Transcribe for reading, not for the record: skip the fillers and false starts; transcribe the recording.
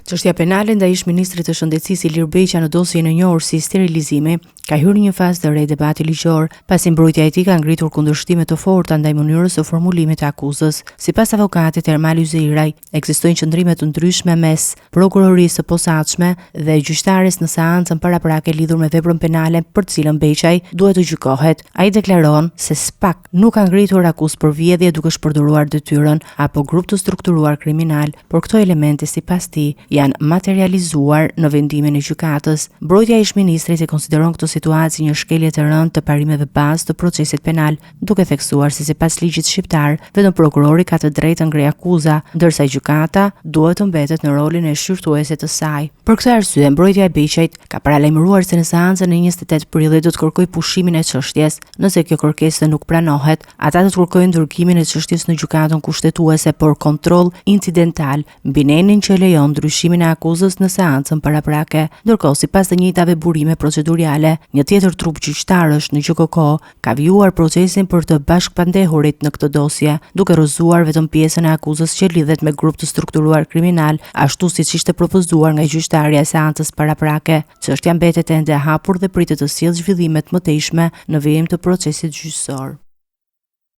Çështja penale ndaj ish-ministrit të Shëndetësisë Ilir Beqa në dosjen e njohur si sterilizimi ka hyrë në një fazë të re debati ligjor, pasi mbrojtja e tij ka ngritur kundërshtime të forta ndaj mënyrës së formulimit të akuzës. Sipas avokatit Ermal Yzeiraj, ekzistojnë qëndrime të ndryshme mes prokurorisë së posaçme dhe gjyqtares në seancën paraprake lidhur me veprën penale për të cilën Beqaj duhet të gjykohet. Ai deklaron se SPAK nuk ka ngritur akuzë për vjedhje duke shpërdoruar detyrën apo grup të strukturuar kriminal, por këto elemente sipas tij janë materializuar në vendimin e gjykatës. Mbrojtja e ish-ministrit e konsideron këtë situatë si një shkelje të rëndë të parimeve bazë të procesit penal, duke theksuar se sipas ligjit shqiptar, vetëm prokurori ka të drejtë të ngrejë akuza, ndërsa gjykata duhet të mbetet në rolin e shqyrtuese të saj. Për këtë arsye, mbrojtja e Beqajt ka paralajmëruar se në seancën e 28 prillit do të kërkojë pushimin e çështjes. Nëse kjo kërkesë nuk pranohet, ata do të kërkojnë ndërkimin e çështjes në gjykatën kushtetuese për kontroll incidental, mbi nenin që lejon ndryshimin e akuzës në seancën paraprake. Ndërkohë, sipas të njëjtave burime procedurale, një tjetër trup gjyqtarësh në GJKK ka vijuar procesin për të bashkëpandehurit në këtë dosje, duke rrëzuar vetëm pjesën e akuzës që lidhet me grup të strukturuar kriminal, ashtu siç ishte propozuar nga gjyqtarja e seancës paraprake. Çështja mbetet ende e hapur dhe pritet të sjellë zhvillime të mëtejshme në vijim të procesit gjyqësor.